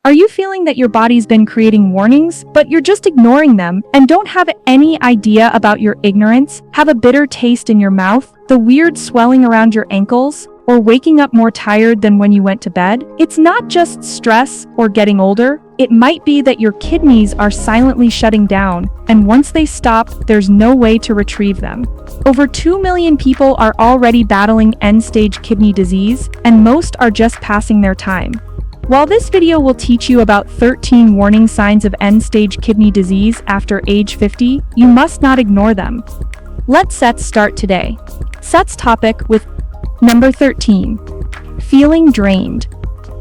Are you feeling that your body's been creating warnings, but you're just ignoring them and don't have any idea about your ignorance? Have a bitter taste in your mouth, the weird swelling around your ankles, or waking up more tired than when you went to bed? It's not just stress or getting older. It might be that your kidneys are silently shutting down, and once they stop, there's no way to retrieve them. Over 2 million people are already battling end-stage kidney disease, and most are just passing their time. While this video will teach you about 13 warning signs of end-stage kidney disease after age 50, you must not ignore them. Let's start today. Let's topic with number 13. Feeling drained.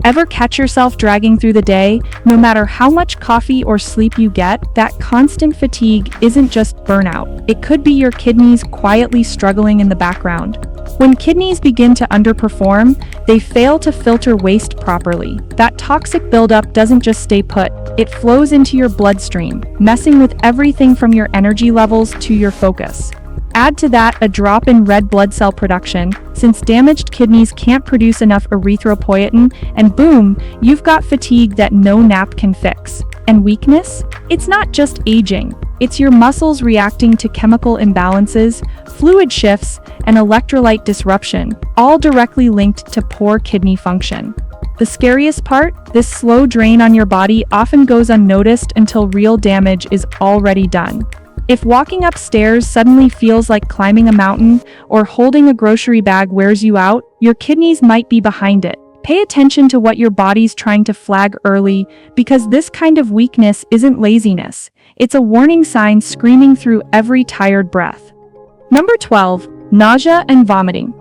Ever catch yourself dragging through the day? No matter how much coffee or sleep you get, that constant fatigue isn't just burnout. It could be your kidneys quietly struggling in the background. When kidneys begin to underperform, they fail to filter waste properly. That toxic buildup doesn't just stay put, it flows into your bloodstream, messing with everything from your energy levels to your focus. Add to that a drop in red blood cell production, since damaged kidneys can't produce enough erythropoietin, and boom, you've got fatigue that no nap can fix. And weakness? It's not just aging. It's your muscles reacting to chemical imbalances, fluid shifts, and electrolyte disruption, all directly linked to poor kidney function. The scariest part? This slow drain on your body often goes unnoticed until real damage is already done. If walking upstairs suddenly feels like climbing a mountain, or holding a grocery bag wears you out, your kidneys might be behind it. Pay attention to what your body's trying to flag early, because this kind of weakness isn't laziness. It's a warning sign screaming through every tired breath. Number 12. Nausea and vomiting.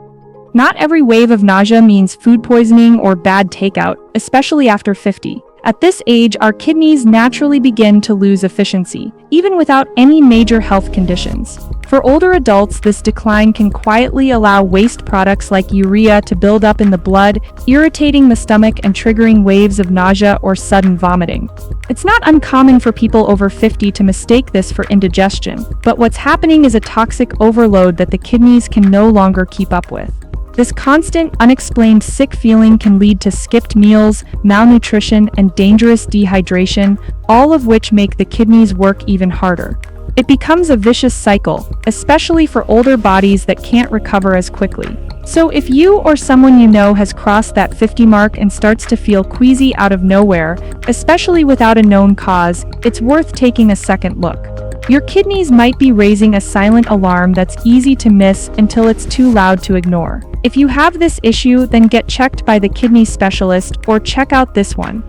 Not every wave of nausea means food poisoning or bad takeout, especially after 50. At this age, our kidneys naturally begin to lose efficiency, even without any major health conditions. For older adults, this decline can quietly allow waste products like urea to build up in the blood, irritating the stomach and triggering waves of nausea or sudden vomiting. It's not uncommon for people over 50 to mistake this for indigestion, but what's happening is a toxic overload that the kidneys can no longer keep up with. This constant, unexplained sick feeling can lead to skipped meals, malnutrition, and dangerous dehydration, all of which make the kidneys work even harder. It becomes a vicious cycle, especially for older bodies that can't recover as quickly. So if you or someone you know has crossed that 50 mark and starts to feel queasy out of nowhere, especially without a known cause, it's worth taking a second look. Your kidneys might be raising a silent alarm that's easy to miss until it's too loud to ignore. If you have this issue, then get checked by the kidney specialist or check out this one.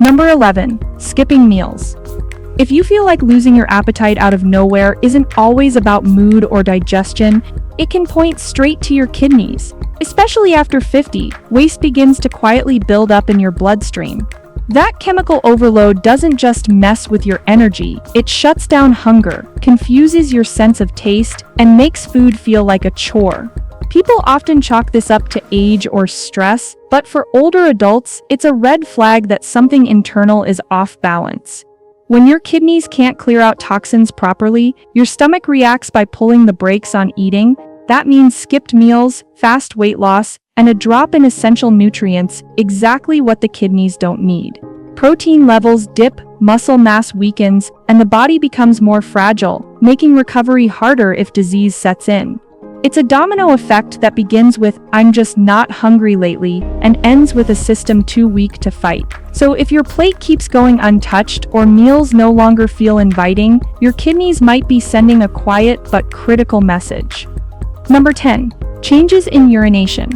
Number 11. Skipping meals. If you feel like losing your appetite out of nowhere isn't always about mood or digestion, it can point straight to your kidneys. Especially after 50, waste begins to quietly build up in your bloodstream. That chemical overload doesn't just mess with your energy, it shuts down hunger, confuses your sense of taste, and makes food feel like a chore. People often chalk this up to age or stress, but for older adults, it's a red flag that something internal is off balance. When your kidneys can't clear out toxins properly, your stomach reacts by pulling the brakes on eating. That means skipped meals, fast weight loss, and a drop in essential nutrients, exactly what the kidneys don't need. Protein levels dip, muscle mass weakens, and the body becomes more fragile, making recovery harder if disease sets in. It's a domino effect that begins with "I'm just not hungry lately" and ends with a system too weak to fight. So if your plate keeps going untouched or meals no longer feel inviting, your kidneys might be sending a quiet but critical message. Number 10. Changes in urination.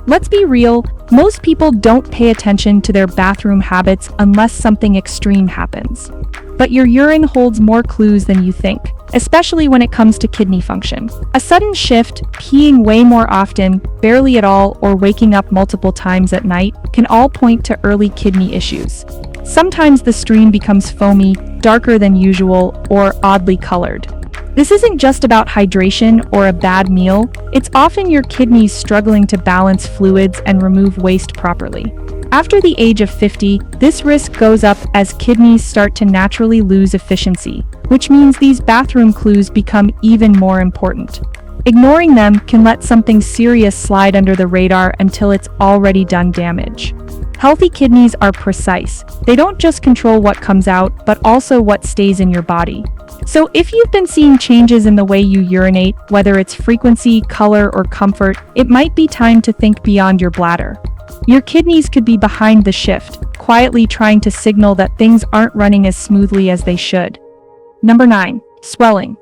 Let's be real, most people don't pay attention to their bathroom habits unless something extreme happens. But your urine holds more clues than you think, especially when it comes to kidney function. A sudden shift, peeing way more often, barely at all, or waking up multiple times at night can all point to early kidney issues. Sometimes the stream becomes foamy, darker than usual, or oddly colored. This isn't just about hydration or a bad meal, it's often your kidneys struggling to balance fluids and remove waste properly. After the age of 50, this risk goes up as kidneys start to naturally lose efficiency, which means these bathroom clues become even more important. Ignoring them can let something serious slide under the radar until it's already done damage. Healthy kidneys are precise. They don't just control what comes out, but also what stays in your body. So if you've been seeing changes in the way you urinate, whether it's frequency, color, or comfort, it might be time to think beyond your bladder. Your kidneys could be behind the shift, quietly trying to signal that things aren't running as smoothly as they should. Number 9. Swelling.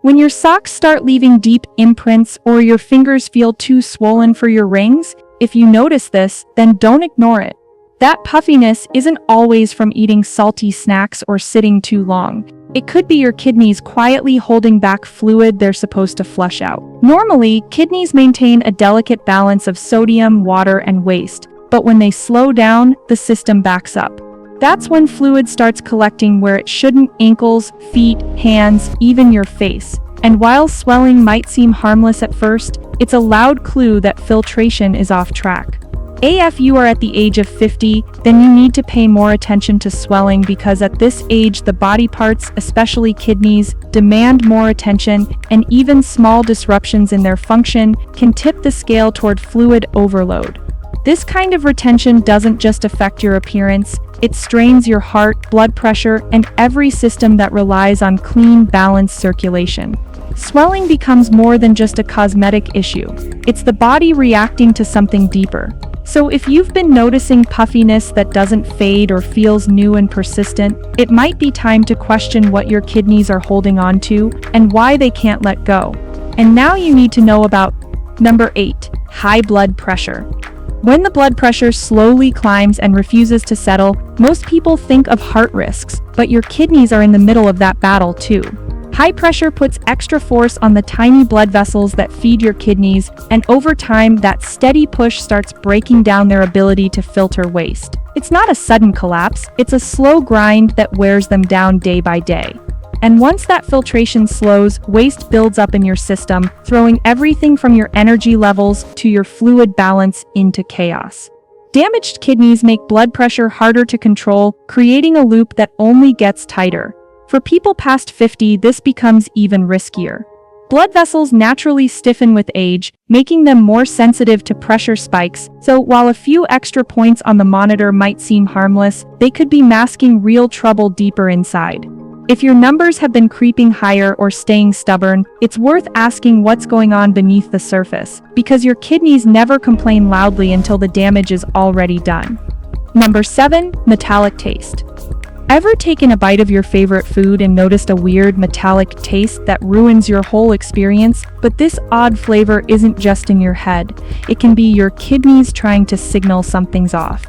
When your socks start leaving deep imprints or your fingers feel too swollen for your rings, if you notice this, then don't ignore it. That puffiness isn't always from eating salty snacks or sitting too long. It could be your kidneys quietly holding back fluid they're supposed to flush out. Normally, kidneys maintain a delicate balance of sodium, water, and waste, but when they slow down, the system backs up. That's when fluid starts collecting where it shouldn't: ankles, feet, hands, even your face. And while swelling might seem harmless at first, it's a loud clue that filtration is off track. If you are at the age of 50, then you need to pay more attention to swelling, because at this age the body parts, especially kidneys, demand more attention, and even small disruptions in their function can tip the scale toward fluid overload. This kind of retention doesn't just affect your appearance, it strains your heart, blood pressure, and every system that relies on clean, balanced circulation. Swelling becomes more than just a cosmetic issue. It's the body reacting to something deeper. So if you've been noticing puffiness that doesn't fade or feels new and persistent, it might be time to question what your kidneys are holding on to and why they can't let go. And now you need to know about number 8, high blood pressure. When the blood pressure slowly climbs and refuses to settle, most people think of heart risks, but your kidneys are in the middle of that battle too. High pressure puts extra force on the tiny blood vessels that feed your kidneys, and over time, that steady push starts breaking down their ability to filter waste. It's not a sudden collapse, it's a slow grind that wears them down day by day. And once that filtration slows, waste builds up in your system, throwing everything from your energy levels to your fluid balance into chaos. Damaged kidneys make blood pressure harder to control, creating a loop that only gets tighter. For people past 50, this becomes even riskier. Blood vessels naturally stiffen with age, making them more sensitive to pressure spikes, so while a few extra points on the monitor might seem harmless, they could be masking real trouble deeper inside. If your numbers have been creeping higher or staying stubborn, it's worth asking what's going on beneath the surface, because your kidneys never complain loudly until the damage is already done. Number 7, metallic taste. Ever taken a bite of your favorite food and noticed a weird metallic taste that ruins your whole experience? But this odd flavor isn't just in your head. It can be your kidneys trying to signal something's off.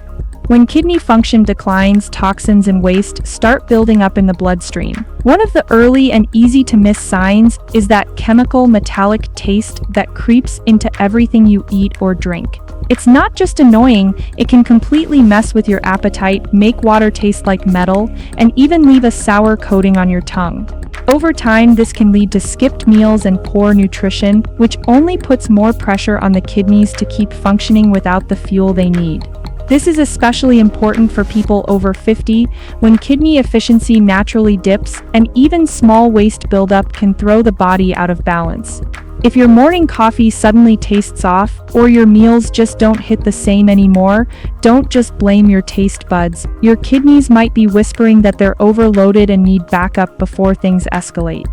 When kidney function declines, toxins and waste start building up in the bloodstream. One of the early and easy-to-miss signs is that chemical metallic taste that creeps into everything you eat or drink. It's not just annoying, it can completely mess with your appetite, make water taste like metal, and even leave a sour coating on your tongue. Over time, this can lead to skipped meals and poor nutrition, which only puts more pressure on the kidneys to keep functioning without the fuel they need. This is especially important for people over 50, when kidney efficiency naturally dips, and even small waste buildup can throw the body out of balance. If your morning coffee suddenly tastes off, or your meals just don't hit the same anymore, don't just blame your taste buds. Your kidneys might be whispering that they're overloaded and need backup before things escalate.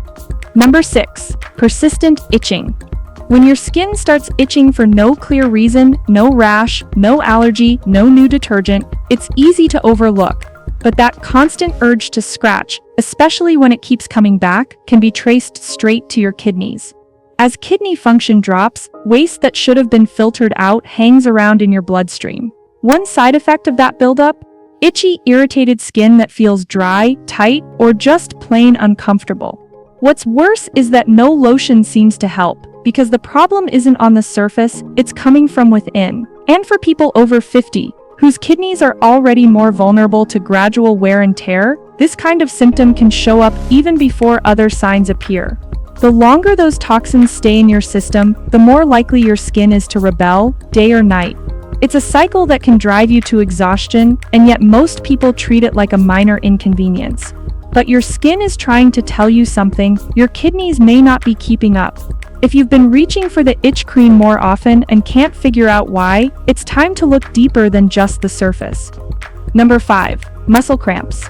Number 6, persistent itching. When your skin starts itching for no clear reason, no rash, no allergy, no new detergent, it's easy to overlook. But that constant urge to scratch, especially when it keeps coming back, can be traced straight to your kidneys. As kidney function drops, waste that should have been filtered out hangs around in your bloodstream. One side effect of that buildup? Itchy, irritated skin that feels dry, tight, or just plain uncomfortable. What's worse is that no lotion seems to help, because the problem isn't on the surface, it's coming from within. And for people over 50, whose kidneys are already more vulnerable to gradual wear and tear, this kind of symptom can show up even before other signs appear. The longer those toxins stay in your system, the more likely your skin is to rebel, day or night. It's a cycle that can drive you to exhaustion, and yet most people treat it like a minor inconvenience. But your skin is trying to tell you something, your kidneys may not be keeping up. If you've been reaching for the itch cream more often and can't figure out why, it's time to look deeper than just the surface. Number 5. Muscle cramps.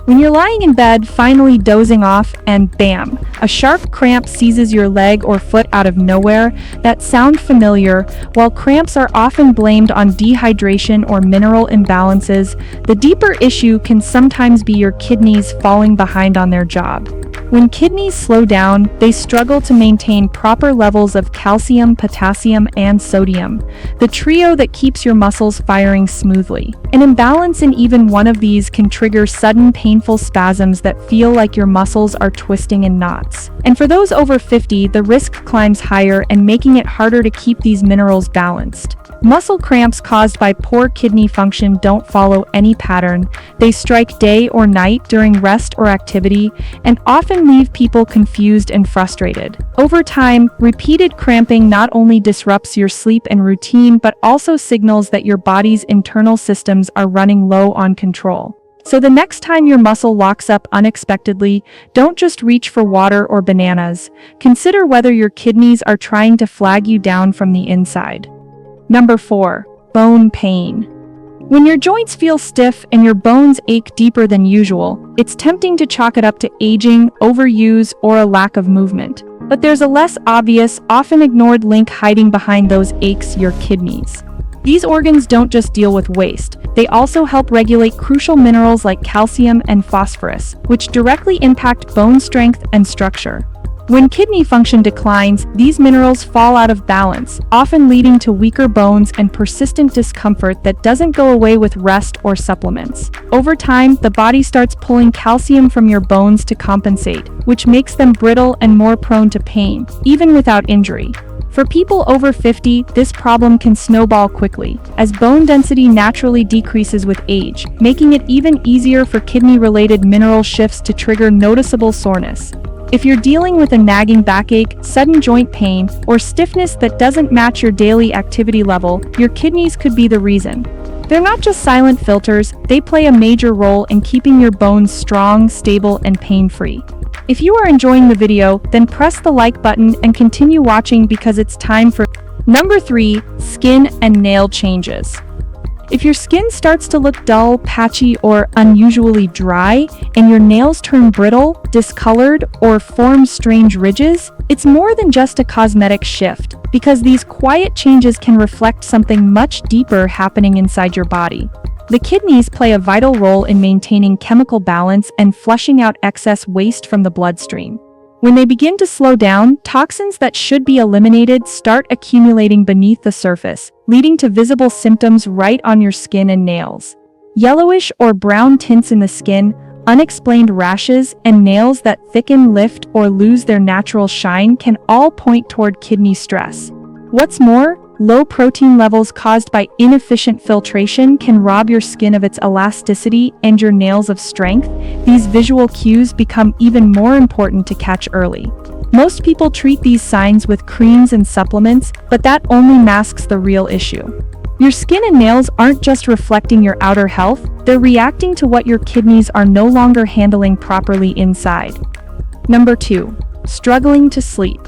When you're lying in bed, finally dozing off, and bam, a sharp cramp seizes your leg or foot out of nowhere, that sound familiar? While cramps are often blamed on dehydration or mineral imbalances, the deeper issue can sometimes be your kidneys falling behind on their job. When kidneys slow down, they struggle to maintain proper levels of calcium, potassium, and sodium, the trio that keeps your muscles firing smoothly. An imbalance in even one of these can trigger sudden painful spasms that feel like your muscles are twisting in knots. And for those over 50, the risk climbs higher and making it harder to keep these minerals balanced. Muscle cramps caused by poor kidney function don't follow any pattern. They strike day or night during rest or activity, and often leave people confused and frustrated. Over time, repeated cramping not only disrupts your sleep and routine but also signals that your body's internal systems are running low on control. So the next time your muscle locks up unexpectedly, don't just reach for water or bananas. Consider whether your kidneys are trying to flag you down from the inside. Number 4. Bone pain. When your joints feel stiff and your bones ache deeper than usual, it's tempting to chalk it up to aging, overuse, or a lack of movement. But there's a less obvious, often ignored link hiding behind those aches: your kidneys. These organs don't just deal with waste, they also help regulate crucial minerals like calcium and phosphorus, which directly impact bone strength and structure. When kidney function declines, these minerals fall out of balance, often leading to weaker bones and persistent discomfort that doesn't go away with rest or supplements. Over time, the body starts pulling calcium from your bones to compensate, which makes them brittle and more prone to pain, even without injury. For people over 50, this problem can snowball quickly, as bone density naturally decreases with age, making it even easier for kidney-related mineral shifts to trigger noticeable soreness. If you're dealing with a nagging backache, sudden joint pain, or stiffness that doesn't match your daily activity level, your kidneys could be the reason. They're not just silent filters, they play a major role in keeping your bones strong, stable, and pain-free. If you are enjoying the video, then press the like button and continue watching because it's time for Number 3. Skin and nail changes. If your skin starts to look dull, patchy, or unusually dry, and your nails turn brittle, discolored, or form strange ridges, it's more than just a cosmetic shift, because these quiet changes can reflect something much deeper happening inside your body. The kidneys play a vital role in maintaining chemical balance and flushing out excess waste from the bloodstream. When they begin to slow down, toxins that should be eliminated start accumulating beneath the surface, leading to visible symptoms right on your skin and nails. Yellowish or brown tints in the skin, unexplained rashes, and nails that thicken, lift, or lose their natural shine can all point toward kidney stress. What's more, low protein levels caused by inefficient filtration can rob your skin of its elasticity and your nails of strength. These visual cues become even more important to catch early. Most people treat these signs with creams and supplements, but that only masks the real issue. Your skin and nails aren't just reflecting your outer health, they're reacting to what your kidneys are no longer handling properly inside. Number 2. Struggling to sleep.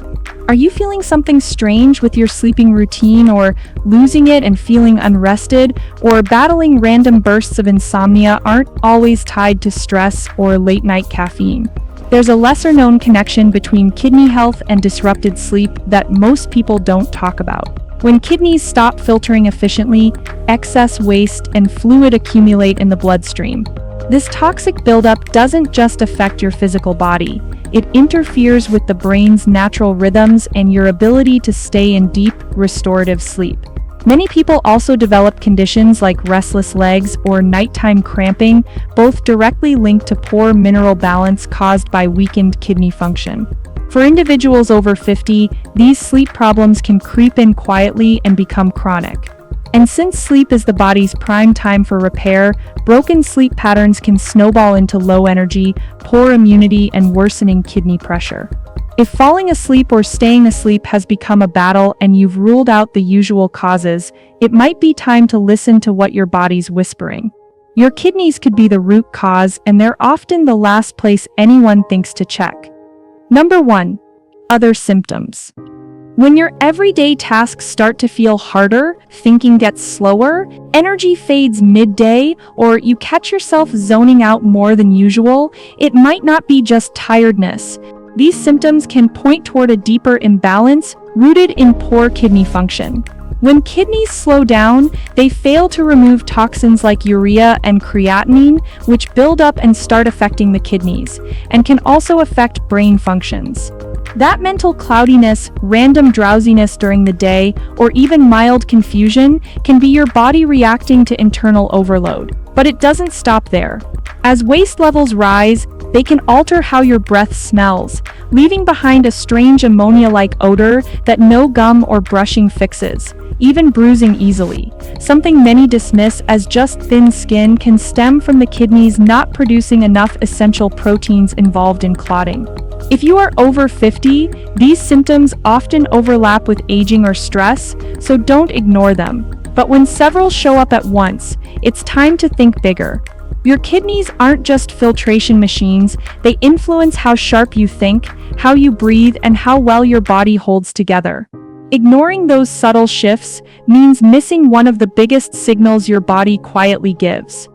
Are you feeling something strange with your sleeping routine, or losing it and feeling unrested, or battling random bursts of insomnia aren't always tied to stress or late-night caffeine? There's a lesser-known connection between kidney health and disrupted sleep that most people don't talk about. When kidneys stop filtering efficiently, excess waste and fluid accumulate in the bloodstream. This toxic buildup doesn't just affect your physical body. It interferes with the brain's natural rhythms and your ability to stay in deep, restorative sleep. Many people also develop conditions like restless legs or nighttime cramping, both directly linked to poor mineral balance caused by weakened kidney function. For individuals over 50, these sleep problems can creep in quietly and become chronic. And since sleep is the body's prime time for repair, broken sleep patterns can snowball into low energy, poor immunity, and worsening kidney pressure. If falling asleep or staying asleep has become a battle and you've ruled out the usual causes, it might be time to listen to what your body's whispering. Your kidneys could be the root cause, and they're often the last place anyone thinks to check. Number 1. Other symptoms. When your everyday tasks start to feel harder, thinking gets slower, energy fades midday, or you catch yourself zoning out more than usual, it might not be just tiredness. These symptoms can point toward a deeper imbalance rooted in poor kidney function. When kidneys slow down, they fail to remove toxins like urea and creatinine, which build up and start affecting the kidneys, and can also affect brain functions. That mental cloudiness, random drowsiness during the day, or even mild confusion can be your body reacting to internal overload. But it doesn't stop there. As waste levels rise, they can alter how your breath smells, leaving behind a strange ammonia-like odor that no gum or brushing fixes. Even bruising easily, something many dismiss as just thin skin, can stem from the kidneys not producing enough essential proteins involved in clotting. If you are over 50, these symptoms often overlap with aging or stress, so don't ignore them. But when several show up at once, it's time to think bigger. Your kidneys aren't just filtration machines, they influence how sharp you think, how you breathe, and how well your body holds together. Ignoring those subtle shifts means missing one of the biggest signals your body quietly gives.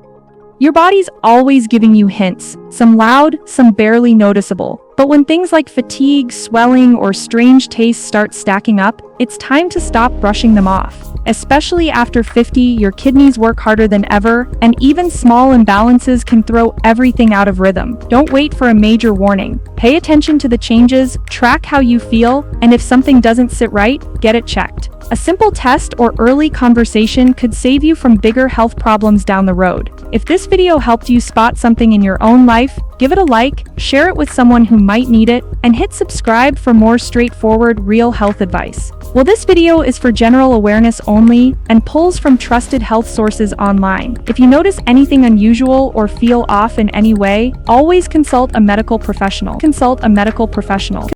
Your body's always giving you hints, some loud, some barely noticeable. But when things like fatigue, swelling, or strange tastes start stacking up, it's time to stop brushing them off. Especially after 50, your kidneys work harder than ever, and even small imbalances can throw everything out of rhythm. Don't wait for a major warning. Pay attention to the changes, track how you feel, and if something doesn't sit right, get it checked. A simple test or early conversation could save you from bigger health problems down the road. If this video helped you spot something in your own life, give it a like, share it with someone who might need it, and hit subscribe for more straightforward, real health advice. Well, this video is for general awareness only and pulls from trusted health sources online. If you notice anything unusual or feel off in any way, always consult a medical professional.